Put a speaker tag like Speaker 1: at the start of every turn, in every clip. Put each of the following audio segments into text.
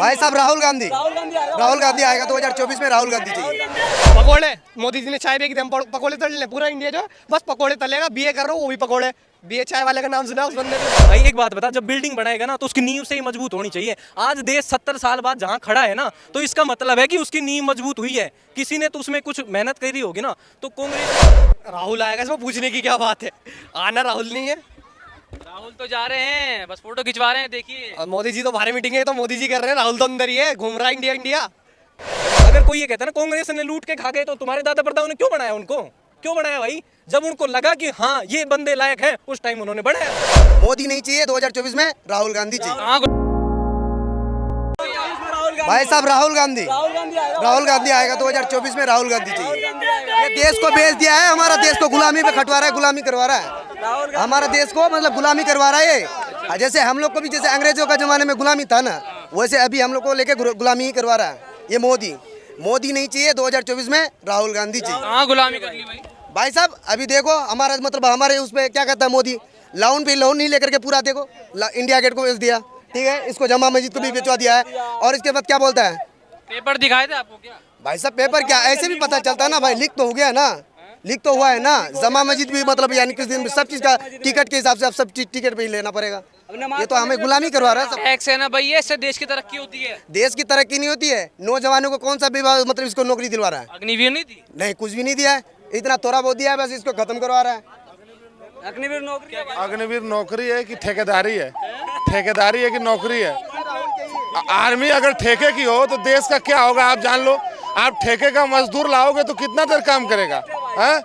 Speaker 1: भाई साहब राहुल गांधी आएगा 2024 में। राहुल गांधी चाहिए।
Speaker 2: पकोड़े मोदी जी ने चाय बेच दी, हम पकोड़े तल ले। पूरा इंडिया जो बस पकोड़े तलेगा। बीए कर रहा हूँ वो भी पकोड़े। बीए चाय वाले का नाम सुना उस बंदे ने?
Speaker 3: भाई एक बात बता, जब बिल्डिंग बनाएगा ना तो उसकी नींव से ही मजबूत होनी चाहिए। आज देश 70 साल बाद जहाँ खड़ा है ना, तो इसका मतलब है कि उसकी नींव मजबूत हुई है। किसी ने तो उसमें कुछ मेहनत करी होगी ना। तो कांग्रेस
Speaker 2: राहुल आएगा, इसमें पूछने की क्या बात है? आना राहुल नहीं है।
Speaker 4: राहुल तो जा रहे हैं, बस फोटो खिंचवा रहे हैं, देखिए।
Speaker 2: और मोदी जी तो बाहर मीटिंग है तो मोदी जी कर रहे हैं। राहुल तो अंदर ही है, घूम रहा है इंडिया इंडिया।
Speaker 3: अगर कोई ये कहता है ना कांग्रेस ने लूट के खा गए, तो तुम्हारे दादा परदादा ने क्यों बनाया? उनको क्यों बनाया भाई? जब उनको लगा कि हाँ ये बंदे लायक हैं, उस टाइम उन्होंने बनाया।
Speaker 1: मोदी नहीं चाहिए 2024 में, राहुल गांधी चाहिए। भाई साहब राहुल गांधी आएगा 2024 में। राहुल गांधी चाहिए। ये देश को बेच दिया है, हमारा देश को गुलामी पे खटवा रहा है, गुलामी करवा रहा है हमारा देश को, मतलब गुलामी करवा रहा है ये। जैसे हम लोग को भी, जैसे अंग्रेजों का जमाने में गुलामी था ना, वैसे अभी हम लोग को लेके गुलामी ही करवा रहा है ये मोदी नहीं चाहिए 2024 में। राहुल गांधी चाहिए।
Speaker 4: हाँ, गुलामी कर ली
Speaker 1: भाई साहब अभी देखो हमारा, मतलब हमारे उस पे क्या कहता है मोदी, लोन नहीं लेकर के पूरा देखो इंडिया गेट को बेच दिया, ठीक है। इसको जमा मस्जिद को भी बेचवा दिया है। और इसके बाद क्या बोलता है?
Speaker 4: पेपर दिखाए थे आपको क्या?
Speaker 1: भाई साहब पेपर क्या, ऐसे भी पता चलता है ना भाई, लीक तो हो गया ना, लीक तो हुआ है ना। जमा मस्जिद भी मतलब यानी किस दिन सब चीज का टिकट के हिसाब से अब सब चीज टिकट पे ही लेना पड़ेगा। ये तो हमें गुलामी करवा रहा है सब।
Speaker 4: टैक्स है ना भाई, इससे देश की तरक्की होती है।
Speaker 1: देश की तरक्की नहीं होती है। नौजवानों को कौन सा विभाग मतलब इसको नौकरी दिलवा रहा है?
Speaker 4: अग्निवीर नहीं थी?
Speaker 1: नहीं, कुछ भी नहीं दिया है। इतना थोड़ा बहुत दिया है, बस इसको खत्म करवा रहा है।
Speaker 5: अग्निवीर नौकरी है कि ठेकेदारी है? ठेकेदारी है कि नौकरी है? आर्मी अगर ठेके की हो तो देश का क्या होगा आप जान लो। आप ठेके का मजदूर लाओगे तो कितना देर काम करेगा है?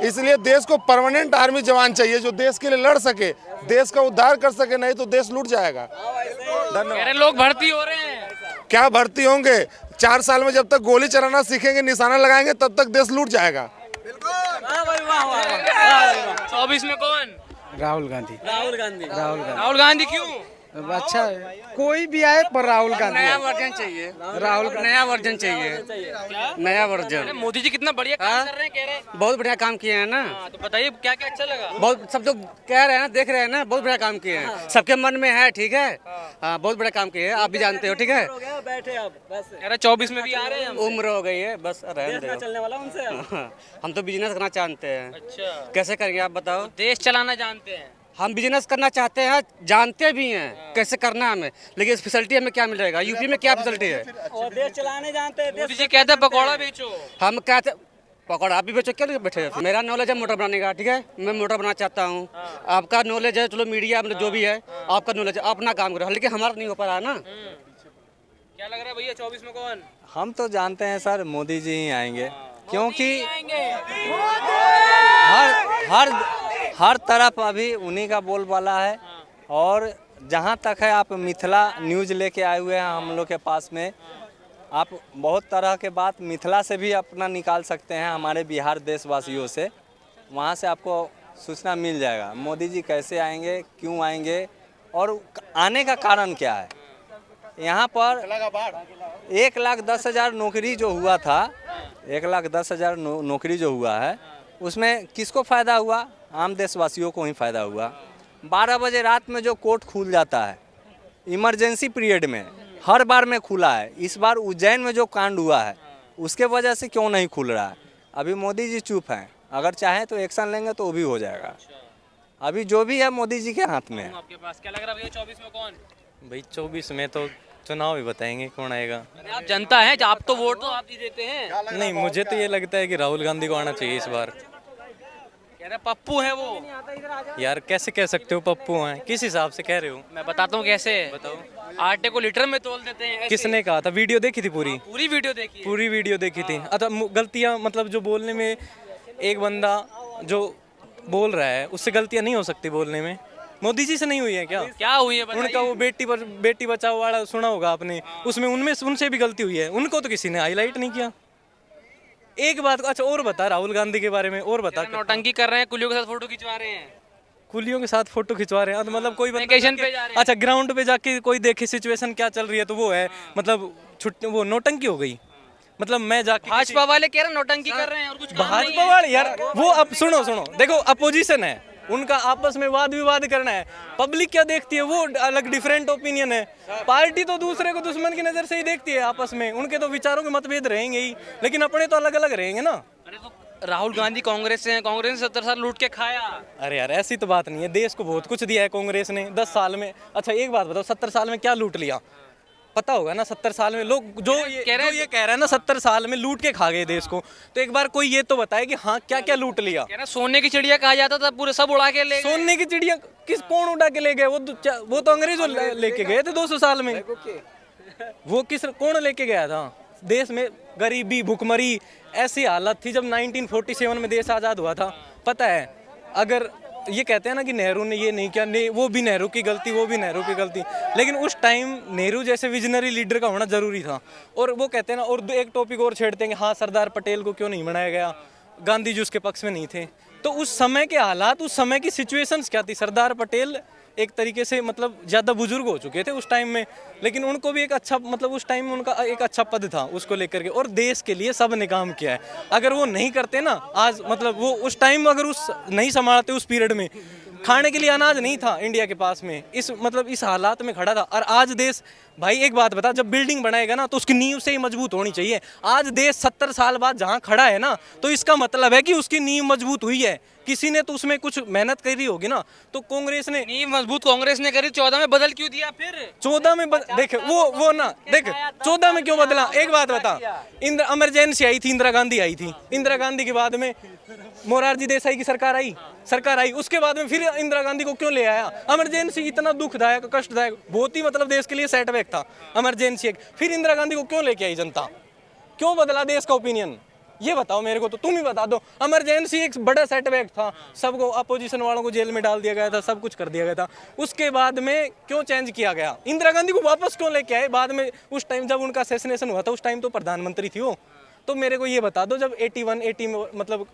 Speaker 5: इसलिए देश को परमानेंट आर्मी जवान चाहिए जो देश के लिए लड़ सके, देश का उद्धार कर सके, नहीं तो देश लूट जाएगा। धन्यवाद।
Speaker 4: लोग भर्ती हो रहे हैं।
Speaker 5: क्या भर्ती होंगे? 4 साल में जब तक गोली चलाना सीखेंगे, निशाना लगाएंगे, तब तक देश लूट जाएगा।
Speaker 4: 24 में कौन?
Speaker 6: राहुल गांधी।
Speaker 4: राहुल गांधी क्यों?
Speaker 6: अच्छा है, कोई भी आए पर राहुल गांधी।
Speaker 4: नया वर्जन चाहिए।
Speaker 6: नया वर्जन चाहिए। नया वर्जन।
Speaker 4: मोदी जी कितना बढ़िया काम कर रहे हैं, कह रहे हैं।
Speaker 6: बहुत बढ़िया काम किए हैं ना।
Speaker 4: तो बताइए क्या क्या अच्छा लगा?
Speaker 6: बहुत सब लोग कह रहे हैं ना, देख रहे हैं ना, बहुत बढ़िया काम किए हैं। सबके मन में है, ठीक है। हाँ, बहुत बढ़िया काम किए हैं, आप भी जानते हो, ठीक है।
Speaker 4: बैठे आप बस। कह रहे 24 में भी आ रहे हैं।
Speaker 6: उम्र हो गई है, बस रहने दो।
Speaker 4: चलने वाला उनसे।
Speaker 6: हम तो बिजनेस करना जानते हैं।
Speaker 4: अच्छा,
Speaker 6: कैसे करेंगे आप बताओ?
Speaker 4: देश चलाना जानते हैं।
Speaker 6: हम बिजनेस करना चाहते हैं, जानते भी हैं कैसे करना है हमें, लेकिन इस फैसिलिटी हमें क्या मिलेगा? यूपी में क्या फैसिलिटी है?
Speaker 4: और देश चलाने जानते हैं। मोदी जी कहते हैं पकौड़ा बेचो।
Speaker 6: हम कहते पकौड़ा आप भी बेचो, क्या लेके बैठे हैं? मेरा नॉलेज है मोटर बनाने का, ठीक है। मैं मोटर बनाना चाहता हूँ। आपका नॉलेज है, चलो मीडिया में जो भी है आपका नॉलेज है, अपना काम करो, लेकिन हमारा नहीं हो पा रहा है ना।
Speaker 4: क्या लग रहा है भैया 24 में कौन?
Speaker 7: हम तो जानते हैं सर मोदी जी ही आएंगे, क्योंकि हर तरफ अभी उन्हीं का बोलबाला है। और जहाँ तक है, आप मिथिला न्यूज़ लेके आए हुए हैं हम लोग के पास में, आप बहुत तरह के बात मिथिला से भी अपना निकाल सकते हैं, हमारे बिहार देशवासियों से। वहाँ से आपको सूचना मिल जाएगा मोदी जी कैसे आएंगे, क्यों आएंगे और आने का कारण क्या है। यहाँ पर 1,10,000 नौकरी जो हुआ था, 1,10,000 नौकरी जो हुआ है, उसमें किसको फ़ायदा हुआ? आम देशवासियों को ही फ़ायदा हुआ। 12 बजे रात में जो कोर्ट खुल जाता है इमरजेंसी पीरियड में, हर बार में खुला है। इस बार उज्जैन में जो कांड हुआ है उसके वजह से क्यों नहीं खुल रहा है? अभी मोदी जी चुप हैं, अगर चाहें तो एक्शन लेंगे तो वो भी हो जाएगा। अभी जो भी है मोदी जी के हाथ में है।
Speaker 4: आपके पास क्या लग रहा है भैया 24 में कौन?
Speaker 7: भाई 24 में तो चुनाव ही बताएंगे कौन आएगा।
Speaker 4: अरे आप जनता है, आप तो वोट तो आप ही देते हैं।
Speaker 7: नहीं, मुझे तो ये लगता है कि राहुल गांधी को आना चाहिए इस बार।
Speaker 4: कह रहे पप्पू है वो।
Speaker 7: यार कैसे कह सकते हो पप्पू हैं? किस हिसाब से कह रहे हो?
Speaker 4: मैं बताता हूँ कैसे। बताओ। आटे को लीटर में तोल देते हैं ऐसे।
Speaker 7: किसने कहा था? वीडियो देखी थी पूरी?
Speaker 4: पूरी वीडियो देखी है।
Speaker 7: पूरी वीडियो देखी थी। अच्छा, गलतियाँ मतलब जो बोलने में, एक बंदा जो बोल रहा है उससे गलतियाँ नहीं हो सकती बोलने में। मोदी जी से नहीं हुई है क्या?
Speaker 4: क्या हुई है
Speaker 7: उनका वो बेटी बचाओ वाला सुना होगा आपने, उसमें उनसे भी गलती हुई है। उनको तो किसी ने हाईलाइट नहीं किया। एक बात, अच्छा और बता राहुल गांधी के बारे में, और बता।
Speaker 4: नौटंकी कर रहे हैं, कुलियों के साथ फोटो खिंचवा रहे हैं।
Speaker 7: कुलियों के साथ फोटो खिंचवा रहे हैं तो मतलब कोई
Speaker 4: वेकेशन पे जा रहे हैं।
Speaker 7: अच्छा, ग्राउंड पे जाके कोई देखे सिचुएशन क्या चल रही है तो वो है मतलब छुट्टी, वो नौटंकी हो गई। मतलब मैं जाके
Speaker 4: भाजपा वाले कह रहे हैं नौटंकी कर रहे हैं और कुछ काम नहीं
Speaker 7: भाजपा
Speaker 4: है।
Speaker 7: वाले यार, वो अब सुनो देखो, अपोजिशन है,
Speaker 3: उनका आपस में वाद विवाद करना है। पब्लिक क्या देखती है वो अलग डिफरेंट ओपिनियन है। पार्टी तो दूसरे को दुश्मन की नज़र से ही देखती है आपस में, उनके तो विचारों के मतभेद रहेंगे ही, लेकिन अपने तो अलग अलग रहेंगे ना।
Speaker 4: अरे तो राहुल गांधी कांग्रेस से हैं, कांग्रेस ने 70 साल लूट के खाया।
Speaker 3: अरे यार ऐसी तो बात नहीं है, देश को बहुत कुछ दिया है कांग्रेस ने 10 साल में। अच्छा एक बात बताओ, 70 साल में क्या लूट लिया? पता होगा ना 70 साल में लोग जो ये कह रहे हैं ना 70 साल में लूट के खा गए देश को, तो एक बार कोई ये तो बताए कि हाँ क्या क्या लूट लिया।
Speaker 4: कह रहे सोने की चिड़िया कहा जाता था, पूरे सब उड़ा के ले गए।
Speaker 3: सोने की चिड़िया कौन उड़ा के ले गए? वो तो अंग्रेजों लेके गए थे 200 साल में। वो कौन लेके गया था? देश में गरीबी भुखमरी ऐसी हालत थी जब 1947 में देश आज़ाद हुआ था। पता है, अगर ये कहते हैं ना कि नेहरू ने ये नहीं किया, वो भी नेहरू की गलती, वो भी नेहरू की गलती, लेकिन उस टाइम नेहरू जैसे विजनरी लीडर का होना जरूरी था। और वो कहते हैं ना, और एक टॉपिक और छेड़ते हैं कि हाँ सरदार पटेल को क्यों नहीं बनाया गया, गांधी जी उसके पक्ष में नहीं थे। तो उस समय के हालात, उस समय की सिचुएशंस क्या थी? सरदार पटेल एक तरीके से मतलब ज़्यादा बुजुर्ग हो चुके थे उस टाइम में, लेकिन उनको भी एक अच्छा मतलब उस टाइम में उनका एक अच्छा पद था उसको लेकर के, और देश के लिए सब ने काम किया है। अगर वो नहीं करते ना आज, मतलब वो उस टाइम अगर उस नहीं संभालते, उस पीरियड में खाने के लिए अनाज नहीं था इंडिया के पास में, इस हालात में खड़ा था। और आज देश, भाई एक बात बता, जब बिल्डिंग बनाएगा ना तो उसकी नींव से ही मजबूत होनी चाहिए। आज देश 70 साल बाद जहाँ खड़ा है ना, तो इसका मतलब है कि उसकी नींव मजबूत हुई है। किसी ने तो उसमें कुछ मेहनत करी होगी ना। तो कांग्रेस ने
Speaker 4: नींव मजबूत कांग्रेस ने करी, 14 में बदल क्यों दिया फिर?
Speaker 3: 14 में देख वो ना देख 14 में क्यों बदला? एक बात बता, इमरजेंसी आई थी, इंदिरा गांधी आई थी, इंदिरा गांधी के बाद में मोरारजी देसाई की सरकार आई, उसके बाद में फिर इंदिरा गांधी को क्यों ले आया? इमरजेंसी इतना दुखदायक कष्टदायक बहुत ही मतलब देश के लिए सेटबैक था इमरजेंसी। फिर इंदिरा गांधी को क्यों लेके आई जनता? क्यों बदला देश का ओपिनियन? ये बताओ मेरे को, तो तुम ही बता दो। इमरजेंसी एक बड़ा सेटबैक था, सबको अपोजिशन वालों को जेल में डाल दिया गया था, सब कुछ कर दिया गया था। उसके बाद में क्यों चेंज किया गया? इंदिरा गांधी को वापस क्यों लेके आए बाद में? उस टाइम जब उनका असैसिनेशन हुआ था उस टाइम तो प्रधानमंत्री थी वो। तो मेरे को ये बता दो, जब 80 में मतलब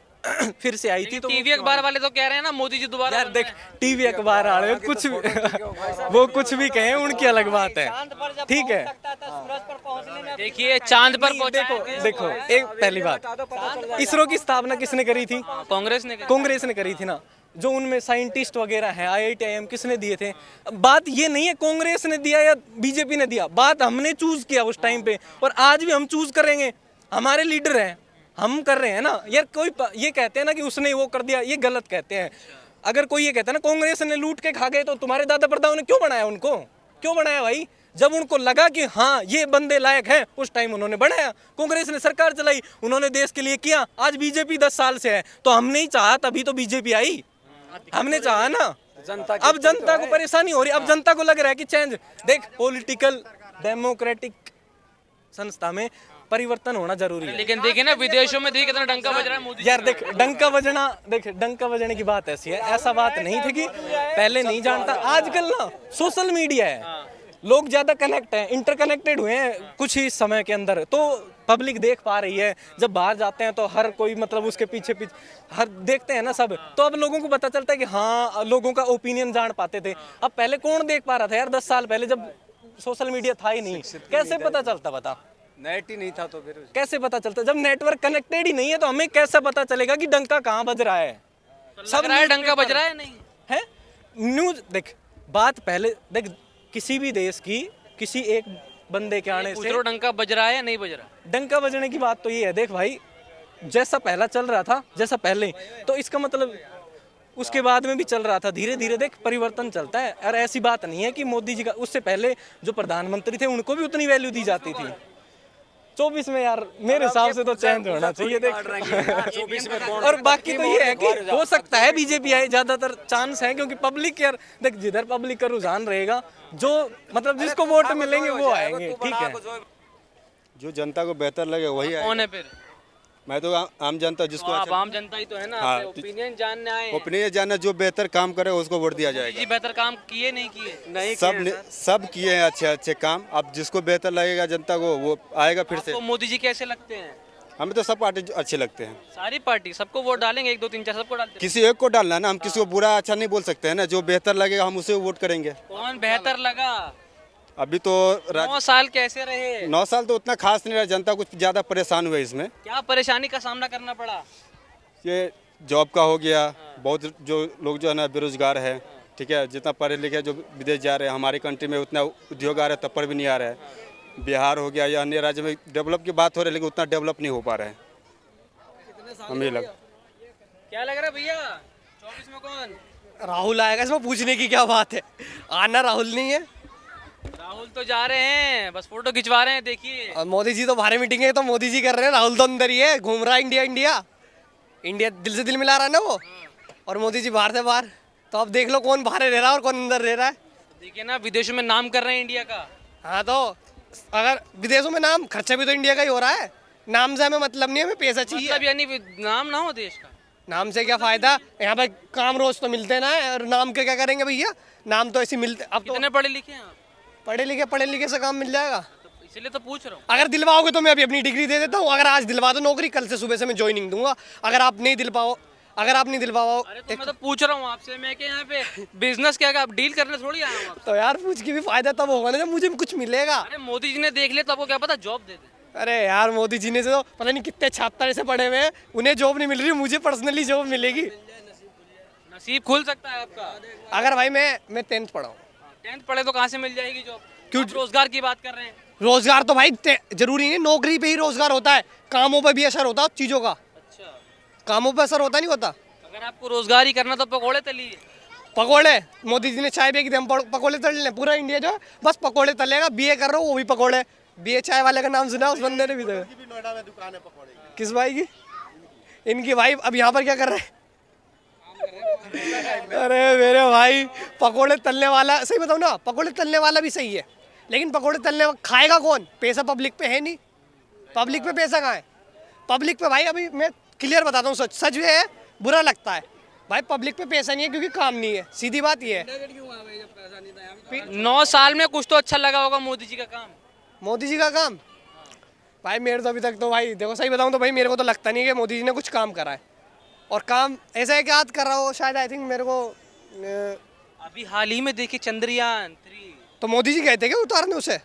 Speaker 3: फिर से आई थी, तो
Speaker 4: टीवी अखबार वाले तो कह रहे हैं ना मोदी जी दोबारा।
Speaker 3: यार देख, टीवी अखबार वाले कुछ भी वो कुछ भी कहें, उनकी अलग बात है, ठीक है।
Speaker 4: देखिए चांद पर
Speaker 3: देखो एक पहली बात, इसरो की स्थापना किसने करी थी? कांग्रेस ने करी थी ना। जो उनमें साइंटिस्ट वगैरह हैं, IITIM किसने दिए थे? बात ये नहीं है कांग्रेस ने दिया या बीजेपी ने दिया, बात हमने चूज किया उस टाइम पे, और आज भी हम चूज करेंगे। हमारे लीडर हैं, हम कर रहे हैं ना यार। कोई ये कहते हैं ना कि उसने वो कर दिया, ये गलत कहते हैं। अगर कोई ये कहता है ना कांग्रेस ने लूट के खा गए, तो तुम्हारे दादा परदादाओं ने क्यों बनाया? उनको क्यों बनाया भाई? जब उनको लगा कि हाँ ये बंदे लायक हैं, उस टाइम उन्होंने बनाया। कांग्रेस ने सरकार चलाई, उन्होंने देश के लिए किया। आज बीजेपी 10 साल से है, तो हमने ही चाहा तभी तो बीजेपी आई, हमने चाहा ना। अब जनता को परेशानी हो रही, अब जनता को लग रहा है कि चेंज। देख, पॉलिटिकल डेमोक्रेटिक संस्था में परिवर्तन होना जरूरी है।
Speaker 4: लेकिन देखिए ना विदेशों में देखिए कितना डंका बज रहा है मोदी
Speaker 3: यार देख, डंका बजने की बात ऐसी है, ऐसा बात नहीं थी कि पहले नहीं जानता। आजकल ना सोशल मीडिया है, लोग ज्यादा कनेक्ट हैं, इंटरकनेक्टेड हुए हैं कुछ ही समय के अंदर, तो पब्लिक देख पा रही है। जब बाहर जाते हैं तो हर कोई मतलब उसके पीछे हर देखते हैं ना सब, तो अब लोगों को पता चलता है कि हाँ, लोगों का ओपिनियन जान पाते थे। अब पहले कौन देख पा रहा था यार? 10 साल पहले जब सोशल मीडिया था ही नहीं, कैसे पता चलता? बता,
Speaker 7: नेट ही नहीं था तो फिर
Speaker 3: कैसे पता चलता? जब नेटवर्क कनेक्टेड ही नहीं है तो हमें कैसे पता चलेगा कि डंका कहाँ बज रहा है?
Speaker 4: सब डंका बज रहा है नहीं
Speaker 3: है न्यूज। देख, बात पहले देख, किसी भी देश की किसी एक बंदे के आने से
Speaker 4: डंका बज रहा है या नहीं बज रहा?
Speaker 3: डंका बजने की बात तो ये है, देख भाई, जैसा पहला चल रहा था, जैसा पहले, तो इसका मतलब उसके बाद में भी चल रहा था। धीरे धीरे देख परिवर्तन चलता है। और ऐसी बात नहीं है कि मोदी जी का, उससे पहले जो प्रधानमंत्री थे उनको भी उतनी वैल्यू दी जाती थी। 24 में यार मेरे हिसाब से तो चेंज होना चाहिए। देख 24 में और बाकी तो ये है कि हो सकता है बीजेपी आए, ज्यादातर चांस है, क्योंकि पब्लिक यार देख, जिधर पब्लिक का रुझान रहेगा, जो मतलब जिसको वोट मिलेंगे वो आएंगे, ठीक है।
Speaker 8: जो जनता को बेहतर लगे वही आएगा।
Speaker 4: कौन है फिर?
Speaker 8: मैं तो आम जनता जिसको
Speaker 4: आप आम जनता ही तो है ना,
Speaker 8: हाँ,
Speaker 4: ओपिनियन जानने आए हैं।
Speaker 8: ओपिनियन जानना, जो बेहतर काम करे उसको वोट दिया जाएगा।
Speaker 4: जी बेहतर काम किए नहीं किए? नहीं
Speaker 8: सब किए हैं अच्छे अच्छे काम। अब जिसको बेहतर लगेगा जनता को वो आएगा फिर से।
Speaker 4: आपको मोदी जी कैसे लगते हैं?
Speaker 8: हमें तो सब पार्टी अच्छे लगते हैं।
Speaker 4: सारी पार्टी सबको वोट डालेंगे? 1 2 3 4 सबको डालते हैं?
Speaker 8: किसी एक को डालना है ना, हम किसी को बुरा अच्छा नहीं बोल सकते हैं ना। जो बेहतर लगेगा हम उसे वोट करेंगे।
Speaker 4: कौन बेहतर लगा?
Speaker 8: अभी तो
Speaker 4: 9 साल कैसे रहे?
Speaker 8: 9 साल तो उतना खास नहीं रहा, जनता कुछ ज्यादा परेशान हुए इसमें।
Speaker 4: क्या परेशानी का सामना करना पड़ा?
Speaker 8: ये जॉब का हो गया, बहुत जो लोग जो है ना बेरोजगार है, ठीक है, जितना पढ़े लिखे जो विदेश जा रहे हैं, हमारी कंट्री में उतना उद्योग आ रहा है तब पर भी नहीं आ रहा है। बिहार हो गया या अन्य राज्य में डेवलप की बात हो रही है, लेकिन उतना डेवलप नहीं हो पा रहा है। हमें लग
Speaker 4: क्या लग रहा है भैया 24 में कौन?
Speaker 2: राहुल आएगा, इसमें पूछने की क्या बात है, आना राहुल नहीं है।
Speaker 4: राहुल तो जा रहे हैं, बस फोटो खिंचवा रहे हैं, देखिए।
Speaker 2: और मोदी जी तो बाहर मीटिंग है तो मोदी जी कर रहे हैं, राहुल तो अंदर ही है, घूम रहा है इंडिया इंडिया इंडिया, दिल से दिल मिला रहा है ना वो, और मोदी जी बाहर से बाहर। तो अब देख लो कौन बाहर रह रहा है और कौन अंदर रह रहा है।
Speaker 4: देखिए ना, विदेशों में नाम कर रहे हैं इंडिया का।
Speaker 2: हाँ तो अगर विदेशों में नाम, खर्चा भी तो इंडिया का ही हो रहा है। नाम से हमें मतलब नहीं, हमें पैसा चाहिए।
Speaker 4: मतलब यानी नाम ना हो देश का।
Speaker 2: नाम से क्या फायदा, यहाँ पे काम रोज तो मिलते ना है, और नाम के क्या करेंगे भैया, नाम तो ऐसे मिलते। अब तो
Speaker 4: कितने पढ़े लिखे हैं आप?
Speaker 2: पढ़े लिखे से काम मिल जाएगा।
Speaker 4: तो इसलिए तो पूछ रहा हूँ।
Speaker 2: अगर दिलवाओगे तो मैं अभी अपनी डिग्री दे देता हूँ, अगर आज दिलवा दो नौकरी, कल से सुबह से मैं ज्वाइनिंग दूंगा। अगर आप नहीं दिलवाओ
Speaker 4: अरे तो मैं तो पूछ रहा हूँ आपसे, मैं कि यहाँ पे बिजनेस क्या आप डील करने थोड़ी आया हूँ आपसे।
Speaker 2: तो यार पूछ के भी फायदा तब होगा ना जब मुझे कुछ मिलेगा।
Speaker 4: अरे मोदी जी ने देख लिया तो आपको क्या पता जॉब दे दे।
Speaker 2: अरे यार मोदी जी ने तो पता नहीं कितने छात्र ऐसे पढ़े हुए हैं, उन्हें जॉब नहीं मिल रही, मुझे पर्सनली जॉब मिलेगी।
Speaker 4: नसीब खुल सकता है आपका।
Speaker 2: अगर भाई मैं 10th पढ़ा हूँ।
Speaker 4: 10th पढ़े तो कहाँ से मिल जाएगी जॉब?
Speaker 2: क्यों?
Speaker 4: आप रोजगार की बात कर रहे हैं।
Speaker 2: रोजगार तो भाई जरूरी नहीं, नौकरी पे ही रोजगार होता है, कामों पे भी असर होता है चीजों का।
Speaker 4: अच्छा,
Speaker 2: कामों पे असर होता नहीं होता।
Speaker 4: अगर आपको रोजगार ही करना तो पकौड़े तलिए।
Speaker 2: पकोड़े, मोदी जी ने चाय पिया कि हम पकोड़े तल लें, पूरा इंडिया जो है बस पकोड़े तलेगा। बीए कर रहा हूँ वो भी पकोड़े, बीए चाय वाले का नाम सुना उस बंदे ने भी तो। किस भाई की? इनकी भाई अब यहाँ पर क्या कर रहे हैं? अरे मेरे भाई, पकोड़े तलने वाला, सही बताऊँ ना, पकोड़े तलने वाला भी सही है, लेकिन पकोड़े तलने खाएगा कौन? पैसा पब्लिक पे है नहीं, पब्लिक पे पैसा कहाँ है? पब्लिक पे भाई अभी मैं क्लियर बताता हूँ, सच है, बुरा लगता है भाई, पब्लिक पे पैसा नहीं है क्योंकि काम नहीं है, सीधी बात ये है।
Speaker 4: 9 साल में कुछ तो अच्छा लगा होगा मोदी जी का काम।
Speaker 2: मोदी जी का काम भाई मेरे तो अभी तक तो भाई देखो सही बताऊं तो भाई मेरे को तो लगता नहीं है कि मोदी जी ने कुछ काम करा है, और काम ऐसा है कि आज कर रहा हो शायद, आई थिंक मेरे को
Speaker 4: अभी हाल ही में देखिए चंद्रयान 3।
Speaker 2: तो मोदी जी कहते हैं कि उतारने उसे,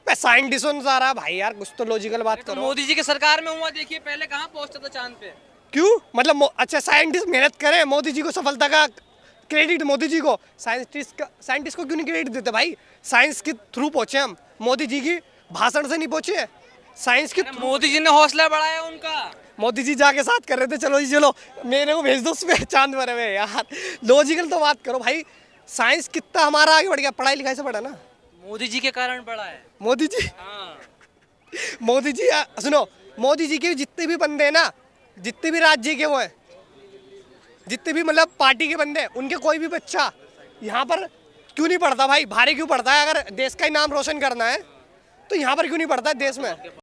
Speaker 2: मैं साइंटिस्टों ने उतारा भाई, यार कुछ तो लॉजिकल बात
Speaker 4: तो
Speaker 2: करो।
Speaker 4: मोदी जी के सरकार में हुआ, देखिए पहले कहाँ पहुंचता था चांद पे।
Speaker 2: क्यों मतलब अच्छा साइंटिस्ट मेहनत करें, मोदी जी को सफलता का क्रेडिट मोदी जी को, साइंटिस्ट को क्यों नहीं क्रेडिट देते भाई? साइंस के थ्रू पहुंचे हम, मोदी जी की भाषण से नहीं पहुंचे, साइंस के थ्रू।
Speaker 4: मोदी जी ने हौसला बढ़ाया उनका।
Speaker 2: मोदी जी जाके साथ कर रहे थे, चलो जी चलो मेरे को भेज दो उसमें चांद भरे हुए। यार लॉजिकल तो बात करो भाई, साइंस कितना हमारा आगे बढ़ गया, पढ़ाई लिखाई से बढ़ा ना।
Speaker 4: मोदी जी के कारण बढ़ा है।
Speaker 2: मोदी जी,
Speaker 4: हाँ।
Speaker 2: मोदी जी सुनो, मोदी जी के जितने भी बंदे हैं ना, जितने भी राज्य के वो हैं, जितने भी मतलब पार्टी के बंदे हैं, उनके कोई भी बच्चा यहाँ पर क्यों नहीं पढ़ता भाई? भारी क्यों पढ़ता है? अगर देश का ही नाम रोशन करना है तो यहाँ पर क्यों नहीं पढ़ता है देश में?